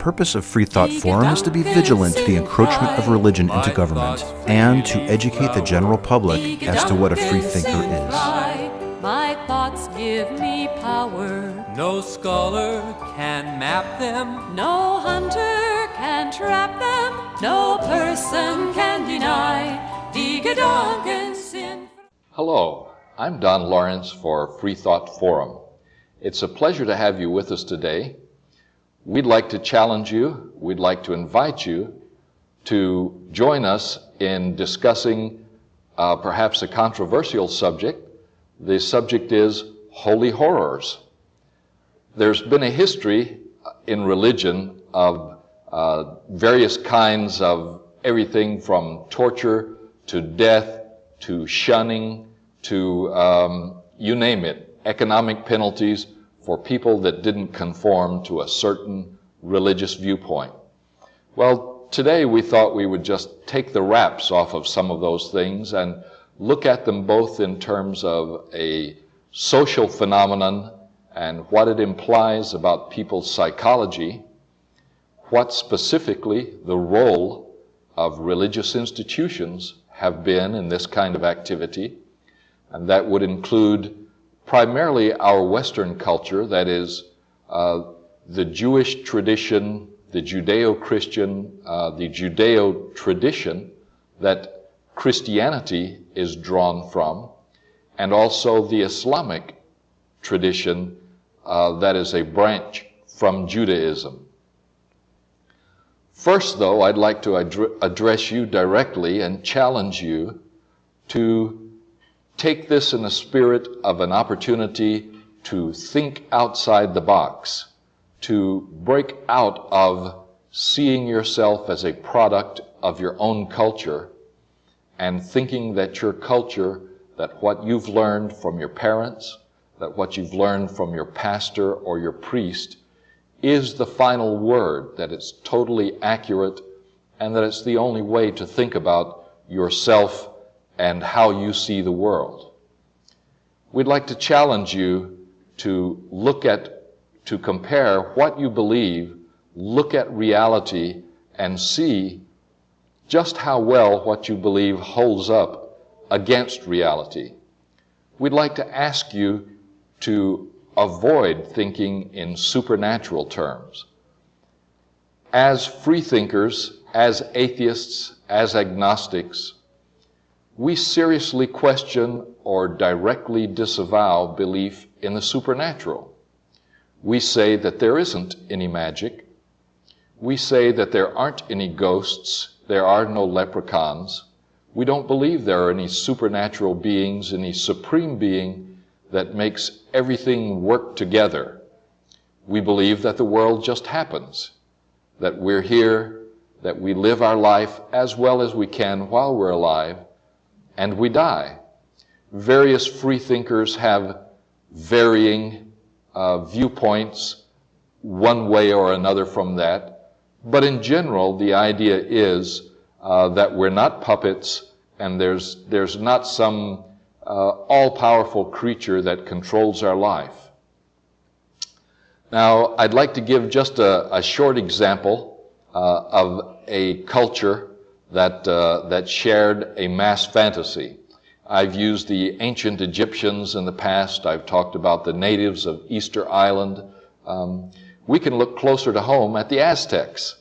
purpose of Freethought Forum is to be vigilant to the encroachment of religion into government and to educate the general public as to what a freethinker is. My thoughts give me power. No scholar can map them. No hunter can trap them. No person can deny the Gedanken sin. Hello, I'm Don Lawrence for Freethought Forum. It's a pleasure to have you with us today. We'd like to challenge you, we'd like to invite you to join us in discussing perhaps a controversial subject. The subject is holy horrors. There's been a history in religion of various kinds of everything from torture to death to shunning to you name it, economic penalties for people that didn't conform to a certain religious viewpoint. Well, today we thought we would just take the wraps off of some of those things and look at them both in terms of a social phenomenon and what it implies about people's psychology, what specifically the role of religious institutions have been in this kind of activity, and that would include primarily our Western culture, that is, the Jewish tradition, the Judeo-Christian, the Judeo-tradition that Christianity is drawn from, and also the Islamic tradition that is a branch from Judaism. First, though, I'd like to address you directly and challenge you to take this in the spirit of an opportunity to think outside the box, to break out of seeing yourself as a product of your own culture and thinking that your culture, that what you've learned from your parents, that what you've learned from your pastor or your priest is the final word, that it's totally accurate, and that it's the only way to think about yourself and how you see the world. We'd like to challenge you to compare what you believe, look at reality, and see just how well what you believe holds up against reality. We'd like to ask you to avoid thinking in supernatural terms. As freethinkers, as atheists, as agnostics, we seriously question or directly disavow belief in the supernatural. We say that there isn't any magic. We say that there aren't any ghosts. There are no leprechauns. We don't believe there are any supernatural beings, any supreme being that makes everything work together. We believe that the world just happens, that we're here, that we live our life as well as we can while we're alive, and we die. Various freethinkers have varying viewpoints one way or another from that, but in general the idea is that we're not puppets and there's not some all-powerful creature that controls our life. Now, I'd like to give just a short example of a culture that shared a mass fantasy. I've used the ancient Egyptians in the past. I've talked about the natives of Easter Island. We can look closer to home at the Aztecs.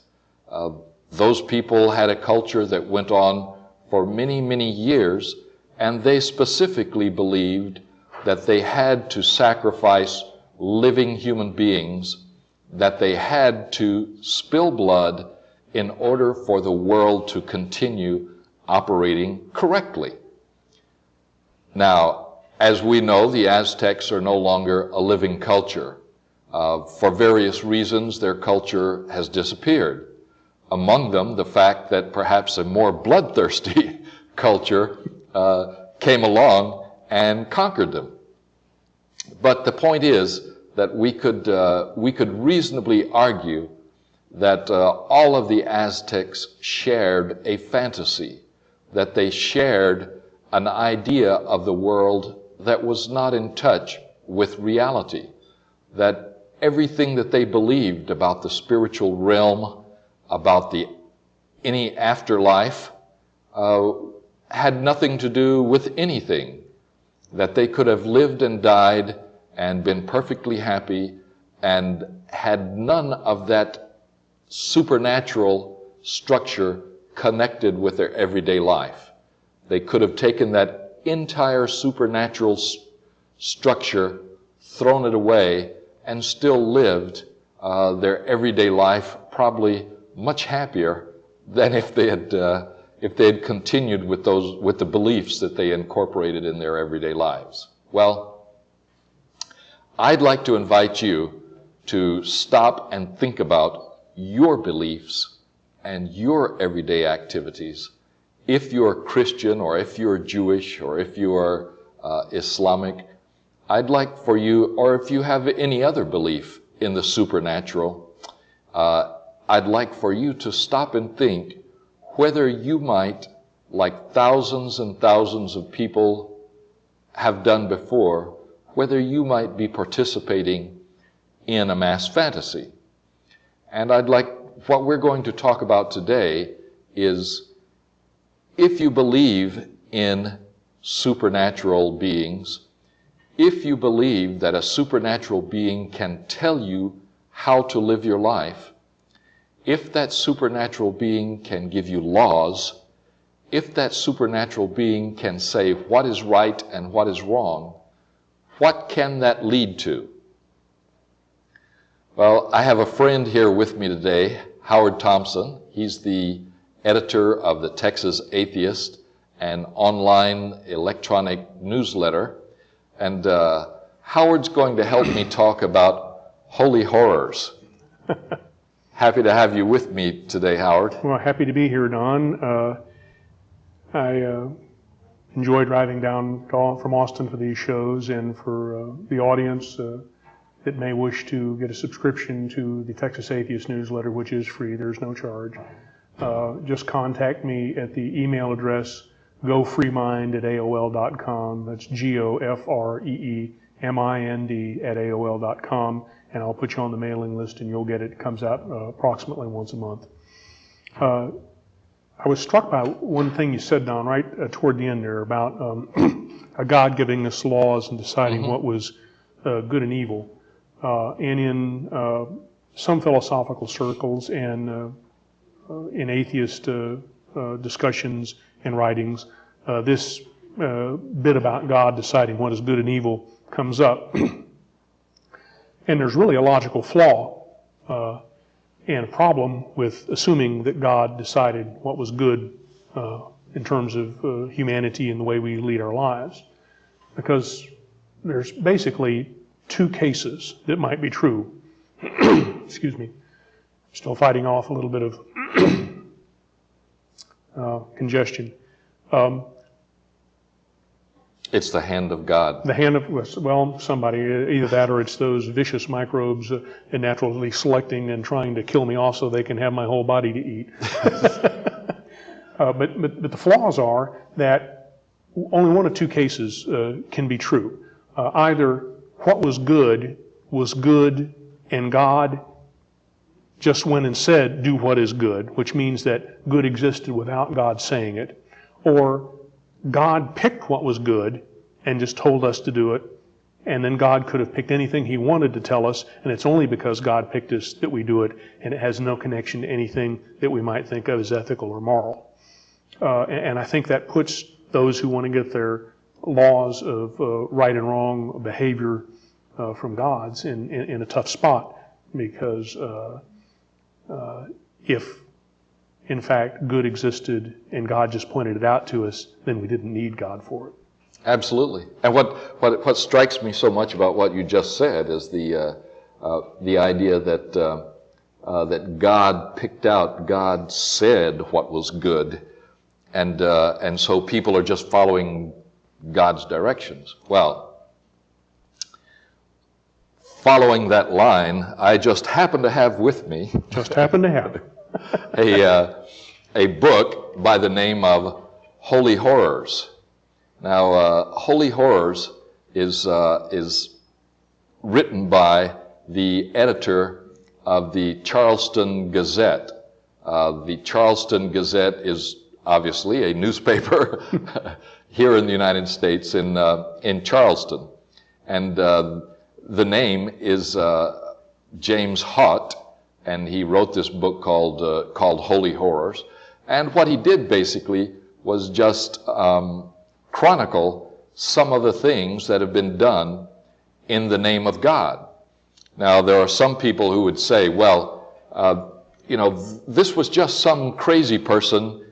Those people had a culture that went on for many, many years, and they specifically believed that they had to sacrifice living human beings, that they had to spill blood in order for the world to continue operating correctly. Now, as we know, the Aztecs are no longer a living culture. For various reasons, their culture has disappeared. Among them, the fact that perhaps a more bloodthirsty culture came along and conquered them. But the point is that we could reasonably argue that all of the Aztecs shared a fantasy, that they shared an idea of the world that was not in touch with reality, that everything that they believed about the spiritual realm, about any afterlife, had nothing to do with anything, that they could have lived and died and been perfectly happy and had none of that supernatural structure connected with their everyday life. They could have taken that entire supernatural structure, thrown it away, and still lived their everyday life probably much happier than if they had continued with the beliefs that they incorporated in their everyday lives. Well, I'd like to invite you to stop and think about your beliefs and your everyday activities. If you're Christian, or if you're Jewish, or if you are Islamic, I'd like for you, or if you have any other belief in the supernatural, I'd like for you to stop and think whether you might, like thousands and thousands of people have done before, whether you might be participating in a mass fantasy. And what we're going to talk about today is, if you believe in supernatural beings, if you believe that a supernatural being can tell you how to live your life, if that supernatural being can give you laws, if that supernatural being can say what is right and what is wrong, what can that lead to? Well, I have a friend here with me today, Howard Thompson. He's the editor of the Texas Atheist, an online electronic newsletter. And Howard's going to help me talk about holy horrors. Happy to have you with me today, Howard. Well, happy to be here, Don. I enjoy driving down from Austin for these shows, and for the audience that may wish to get a subscription to the Texas Atheist newsletter, which is free, there's no charge. Just contact me at the email address gofreemind@aol.com. That's GOFREEMIND@aol.com, and I'll put you on the mailing list, and you'll get it. It comes out approximately once a month. I was struck by one thing you said, Don, right toward the end there, about a God giving us laws and deciding what was good and evil. And in some philosophical circles and in atheist discussions and writings, this bit about God deciding what is good and evil comes up. And there's really a logical flaw and a problem with assuming that God decided what was good in terms of humanity and the way we lead our lives. Because there's basically two cases that might be true. Excuse me. Still fighting off a little bit of congestion. It's the hand of God. The hand of, well, somebody, either that or it's those vicious microbes naturally selecting and trying to kill me off so they can have my whole body to eat. But the flaws are that only one of two cases can be true. Either what was good and God just went and said, do what is good, which means that good existed without God saying it, or God picked what was good and just told us to do it, and then God could have picked anything He wanted to tell us, and it's only because God picked us that we do it, and it has no connection to anything that we might think of as ethical or moral. And I think that puts those who want to get their laws of right and wrong behavior from God's in a tough spot, because if in fact good existed and God just pointed it out to us, then we didn't need God for it. Absolutely. And what strikes me so much about what you just said is the idea that that God picked out, God said what was good, and so people are just following God's directions. Well, following that line, I just happen to have with me a book by the name of Holy Horrors. Now, Holy Horrors is written by the editor of the Charleston Gazette. The Charleston Gazette is obviously a newspaper here in the United States in Charleston. And the name is James Haught, and he wrote this book called Holy Horrors. And what he did basically was just chronicle some of the things that have been done in the name of God. Now, there are some people who would say, well, this was just some crazy person.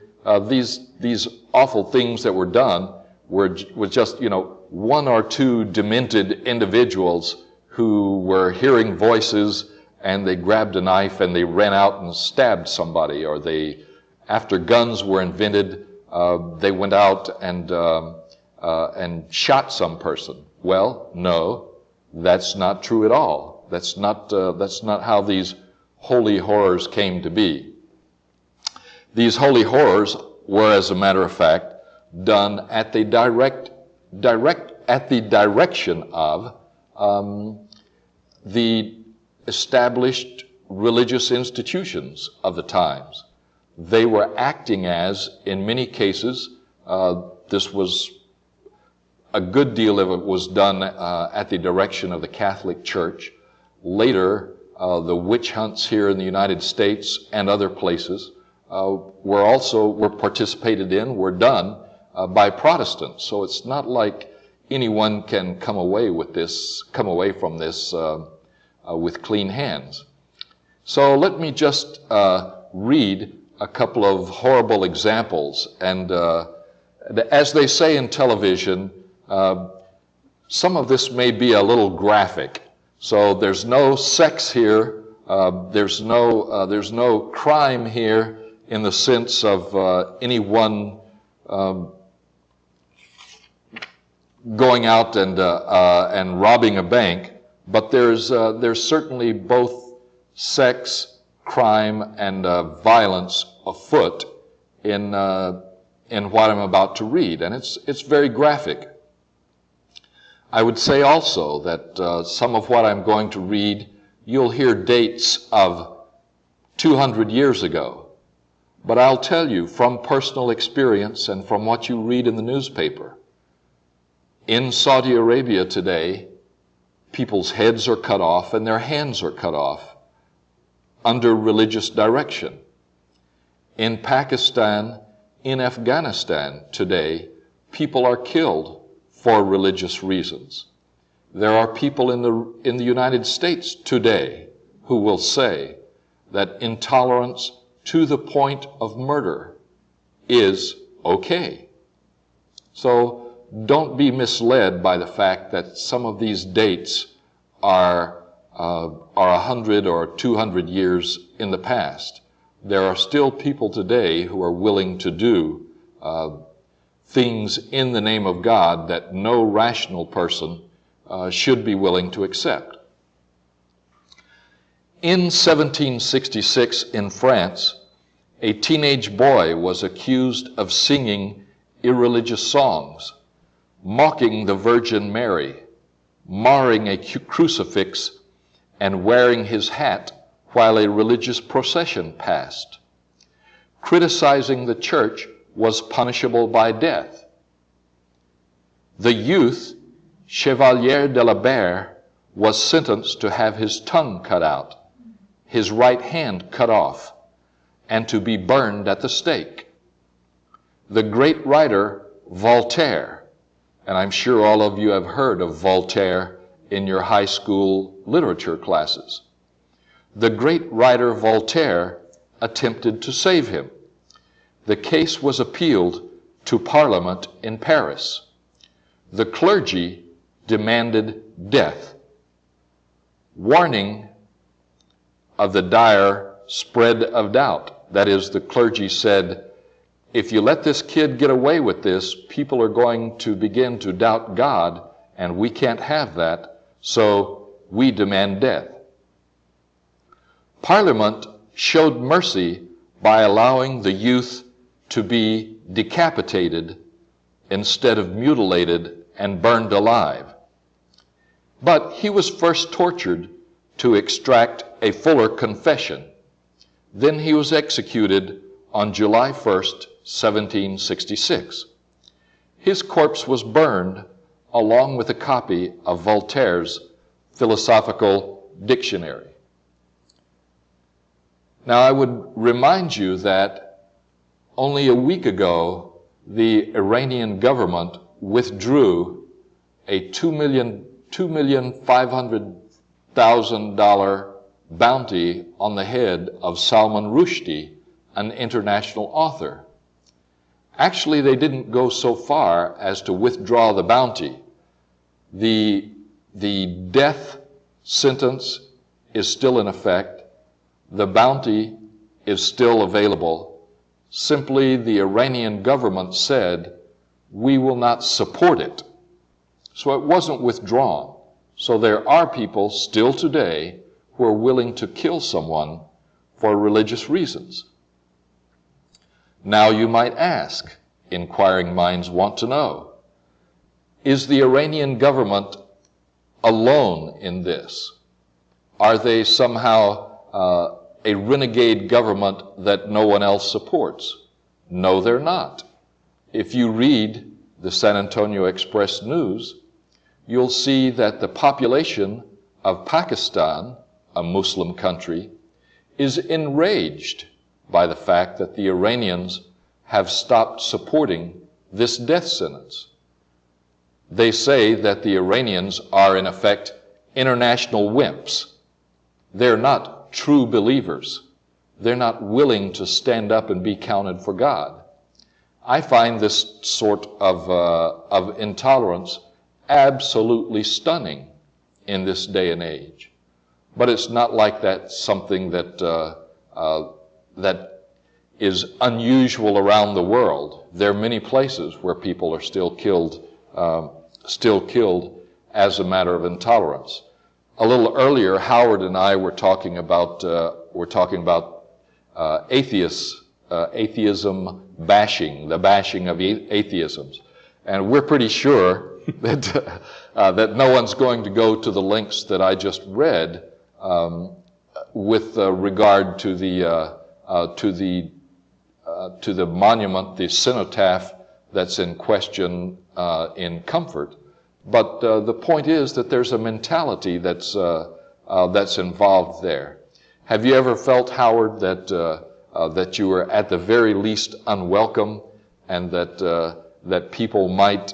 These awful things that were done were just, one or two demented individuals who were hearing voices, and they grabbed a knife and they ran out and stabbed somebody, or after guns were invented, they went out and shot some person. Well, no, that's not true at all. That's not how these holy horrors came to be. These holy horrors were, as a matter of fact, done at the direction of the established religious institutions of the times. They were acting as, in many cases, this was a good deal of it was done at the direction of the Catholic Church. Later, the witch hunts here in the United States and other places were participated in, were done by Protestants. So it's not like anyone can come away from this with clean hands. So let me just read a couple of horrible examples. And as they say in television, some of this may be a little graphic. So there's no sex here. There's no crime here in the sense of anyone going out and robbing a bank. But there's certainly both sex, crime, and violence afoot in what I'm about to read, and it's very graphic. I would say also that some of what I'm going to read, you'll hear dates of 200 years ago. But I'll tell you from personal experience and from what you read in the newspaper, in Saudi Arabia today, people's heads are cut off and their hands are cut off under religious direction. In Pakistan, in Afghanistan today, people are killed for religious reasons. There are people in the United States today who will say that intolerance to the point of murder is okay. So don't be misled by the fact that some of these dates are 100 or 200 years in the past. There are still people today who are willing to do things in the name of God that no rational person should be willing to accept. In 1766 in France, a teenage boy was accused of singing irreligious songs, mocking the Virgin Mary, marring a crucifix, and wearing his hat while a religious procession passed. Criticizing the church was punishable by death. The youth, Chevalier de la Barre, was sentenced to have his tongue cut out, his right hand cut off, and to be burned at the stake. The great writer Voltaire, and I'm sure all of you have heard of Voltaire in your high school literature classes. The great writer Voltaire attempted to save him. The case was appealed to Parliament in Paris. The clergy demanded death, warning of the dire spread of doubt. That is, the clergy said, if you let this kid get away with this, people are going to begin to doubt God, and we can't have that, so we demand death. Parliament showed mercy by allowing the youth to be decapitated instead of mutilated and burned alive. But he was first tortured to extract a fuller confession. Then he was executed on July 1st, 1766. His corpse was burned along with a copy of Voltaire's Philosophical Dictionary. Now, I would remind you that only a week ago, the Iranian government withdrew a $2,500,000 bounty on the head of Salman Rushdie, an international author. Actually, they didn't go so far as to withdraw the bounty. The death sentence is still in effect. The bounty is still available. Simply, the Iranian government said, we will not support it. So it wasn't withdrawn. So there are people still today who are willing to kill someone for religious reasons. Now you might ask, inquiring minds want to know, is the Iranian government alone in this? Are they somehow a renegade government that no one else supports? No, they're not. If you read the San Antonio Express News, you'll see that the population of Pakistan, a Muslim country, is enraged by the fact that the Iranians have stopped supporting this death sentence. They say that the Iranians are, in effect, international wimps. They're not true believers. They're not willing to stand up and be counted for God. I find this sort of intolerance absolutely stunning in this day and age. But it's not like that's something that is unusual around the world. There are many places where people are still killed as a matter of intolerance. A little earlier, Howard and I were talking about atheism bashing, the bashing of atheisms, and we're pretty sure that that no one's going to go to the lengths that I just read with regard to the monument, the cenotaph that's in question in Comfort. But the point is that there's a mentality that's involved there. Have you ever felt, Howard, that you were at the very least unwelcome, and that people might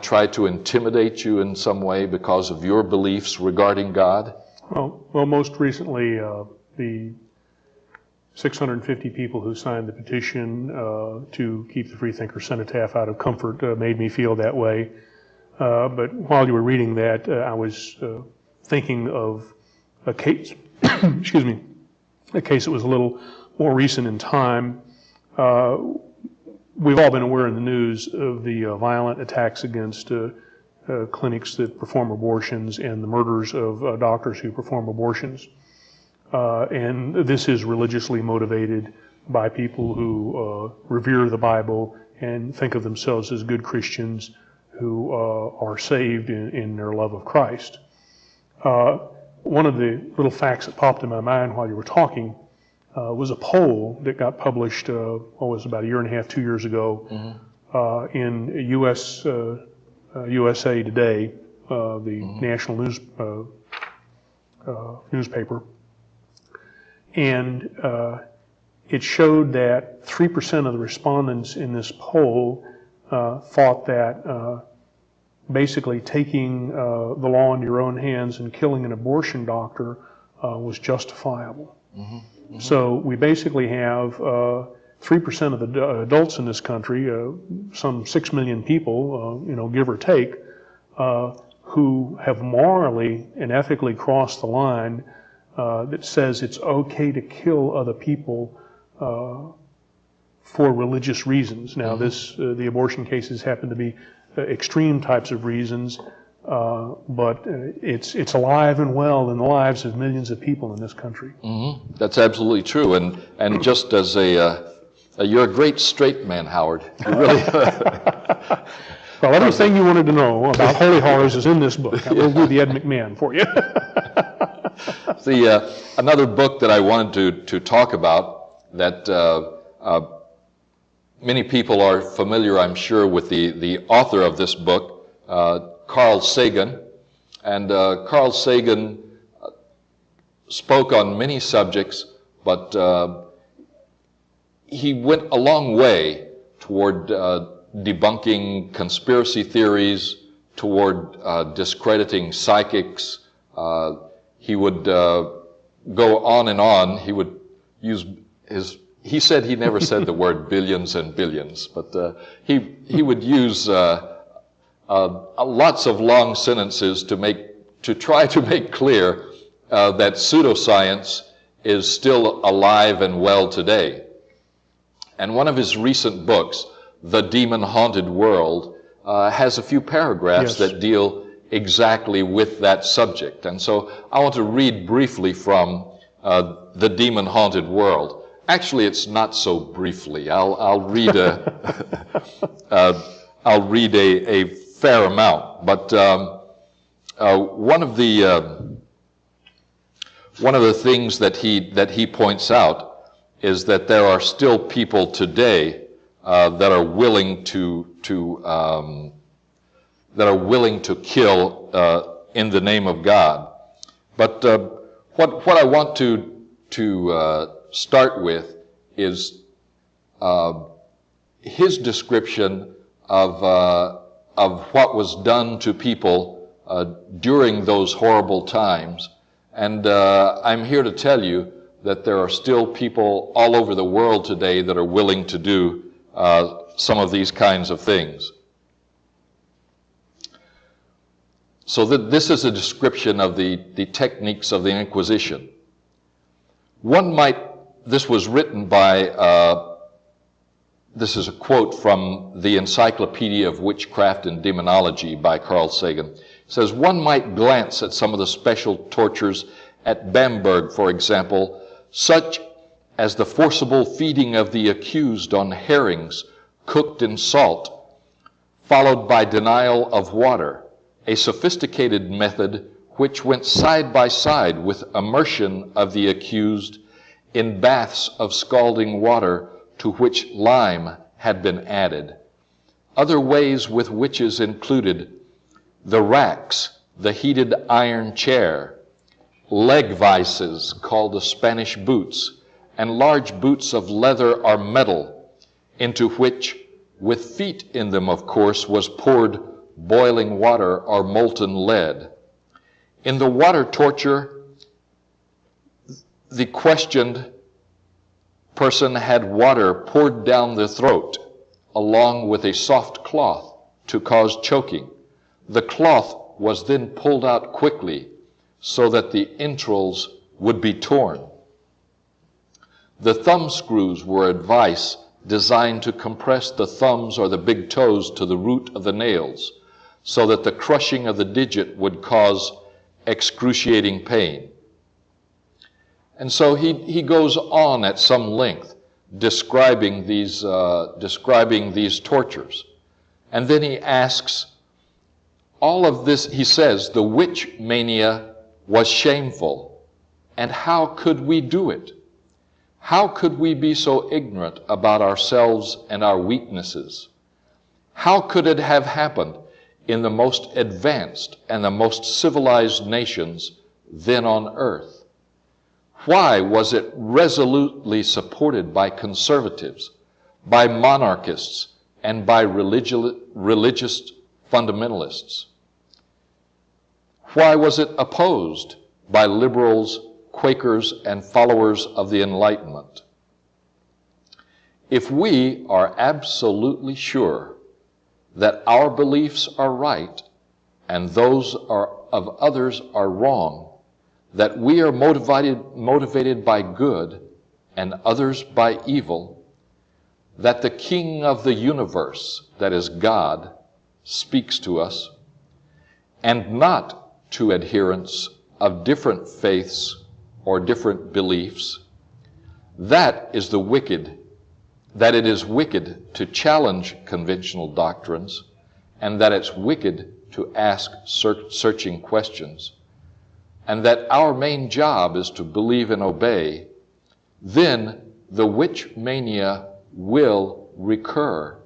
try to intimidate you in some way because of your beliefs regarding God? Well, most recently, the 650 people who signed the petition to keep the Freethinker cenotaph out of Comfort made me feel that way. But while you were reading that, I was thinking of a case, excuse me, a case that was a little more recent in time. We've all been aware in the news of the violent attacks against clinics that perform abortions and the murders of doctors who perform abortions. And this is religiously motivated by people who revere the Bible and think of themselves as good Christians who are saved in their love of Christ. One of the little facts that popped in my mind while you were talking was a poll that got published, was about a year and a half, 2 years ago, in USA Today, the national newspaper. And it showed that 3% of the respondents in this poll thought that basically taking the law into your own hands and killing an abortion doctor was justifiable. Mm-hmm. Mm-hmm. So we basically have 3% of the adults in this country, some 6 million people, give or take, who have morally and ethically crossed the line that says it's okay to kill other people for religious reasons. Now, mm-hmm. The abortion cases happen to be extreme types of reasons, but it's alive and well in the lives of millions of people in this country. Mm-hmm. That's absolutely true, and just as you're a great straight man, Howard. You really. Well, everything you wanted to know about holy horrors is in this book. I will do the Ed McMahon for you. Another book that I wanted to talk about that many people are familiar, I'm sure, with the author of this book, Carl Sagan. And Carl Sagan spoke on many subjects, but he went a long way toward debunking conspiracy theories, toward discrediting psychics. He would go on and on. He would use he said he never said the word billions and billions, but he would use lots of long sentences to try to make clear that pseudoscience is still alive and well today. And one of his recent books, The Demon-Haunted World, has a few paragraphs that deal exactly with that subject. And so I want to read briefly from The Demon-Haunted World. Actually, it's not so briefly. I'll read I'll read a fair amount. But one of the things that he points out is that there are still people today that are willing to kill in the name of God. But what I want to start with is his description of what was done to people during those horrible times. And I'm here to tell you that there are still people all over the world today that are willing to do some of these kinds of things. So this is a description of the techniques of the Inquisition. This was written by, this is a quote from the Encyclopedia of Witchcraft and Demonology by Carl Sagan. It says, one might glance at some of the special tortures at Bamberg, for example, such as the forcible feeding of the accused on herrings cooked in salt, followed by denial of water, a sophisticated method which went side by side with immersion of the accused in baths of scalding water to which lime had been added. Other ways with witches included the racks, the heated iron chair, leg vices called the Spanish boots, and large boots of leather or metal, into which, with feet in them, of course, was poured boiling water or molten lead. In the water torture, the questioned person had water poured down the throat, along with a soft cloth to cause choking. The cloth was then pulled out quickly so that the entrails would be torn. The thumb screws were a device designed to compress the thumbs or the big toes to the root of the nails, so that the crushing of the digit would cause excruciating pain. And so he goes on at some length describing these tortures. And then he asks, all of this, he says, the witch mania was shameful. And how could we do it? How could we be so ignorant about ourselves and our weaknesses? How could it have happened in the most advanced and the most civilized nations then on earth? Why was it resolutely supported by conservatives, by monarchists, and by religious fundamentalists? Why was it opposed by liberals, Quakers, and followers of the Enlightenment? If we are absolutely sure that our beliefs are right and those of others are wrong, that we are motivated by good and others by evil, that the King of the universe, that is God, speaks to us, and not to adherents of different faiths or different beliefs, that it is wicked to challenge conventional doctrines and that it's wicked to ask searching questions, and that our main job is to believe and obey, then the witch mania will recur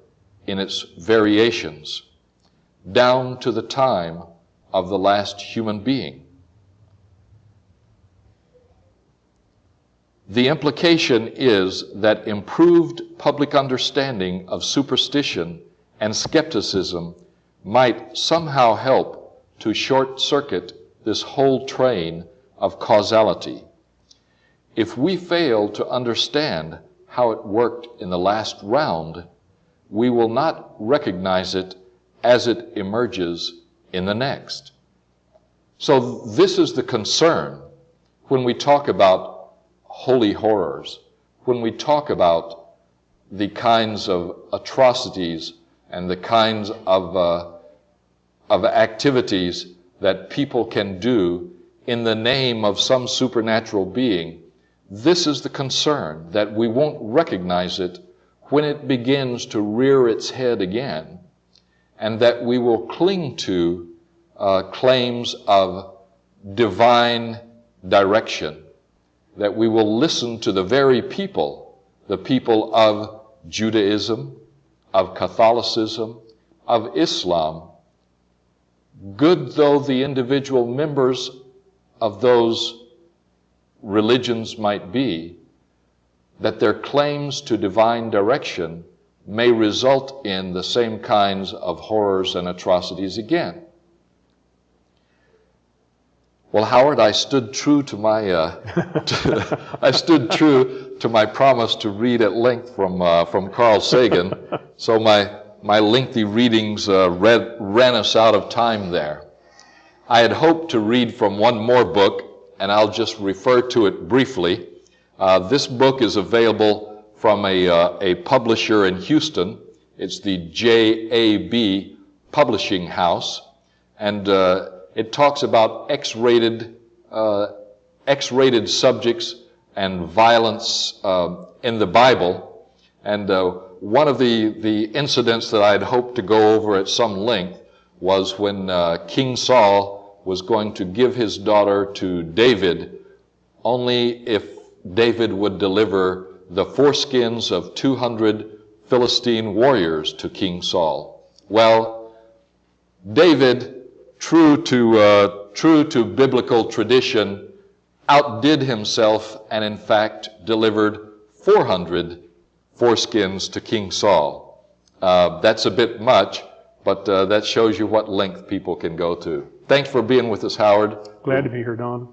in its variations down to the time of the last human being. The implication is that improved public understanding of superstition and skepticism might somehow help to short-circuit this whole train of causality. If we fail to understand how it worked in the last round, we will not recognize it as it emerges in the next. So this is the concern when we talk about holy horrors, when we talk about the kinds of atrocities and the kinds of activities that people can do in the name of some supernatural being. This is the concern, that we won't recognize it when it begins to rear its head again, and that we will cling to claims of divine direction, that we will listen to the very people, the people of Judaism, of Catholicism, of Islam, good though the individual members of those religions might be, that their claims to divine direction may result in the same kinds of horrors and atrocities again. Well, Howard, I stood true to my promise to read at length from Carl Sagan. So my lengthy readings ran us out of time there. I had hoped to read from one more book, and I'll just refer to it briefly. This book is available from a publisher in Houston. It's the JAB Publishing House, and it talks about X-rated subjects and violence in the Bible. And one of the incidents that I had hoped to go over at some length was when King Saul was going to give his daughter to David, only if David would deliver the foreskins of 200 Philistine warriors to King Saul. Well, David, true to biblical tradition, outdid himself and in fact delivered 400 foreskins to King Saul. That's a bit much, but that shows you what length people can go to. Thanks for being with us, Howard. Glad to be here, Don.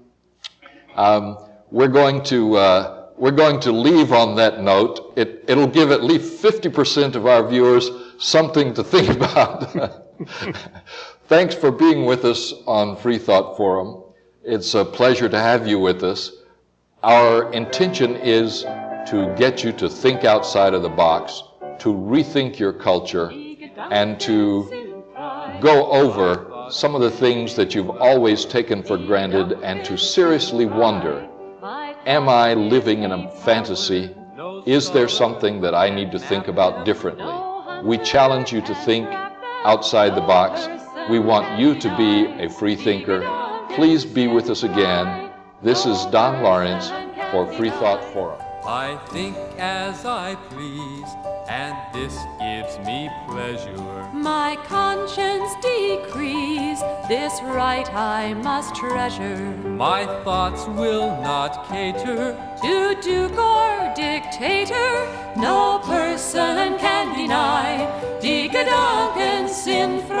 We're going to leave on that note. It'll give at least 50% of our viewers something to think about. Thanks for being with us on Freethought Forum. It's a pleasure to have you with us. Our intention is to get you to think outside of the box, to rethink your culture, and to go over some of the things that you've always taken for granted, and to seriously wonder, am I living in a fantasy? Is there something that I need to think about differently? We challenge you to think outside the box. We want you to be a free thinker. Please be with us again. This is Don Lawrence for Freethought Forum. I think as I please, and this gives me pleasure. My conscience decrees, this right I must treasure. My thoughts will not cater To duke or dictator, no person can deny. Die Gedanken sind frei.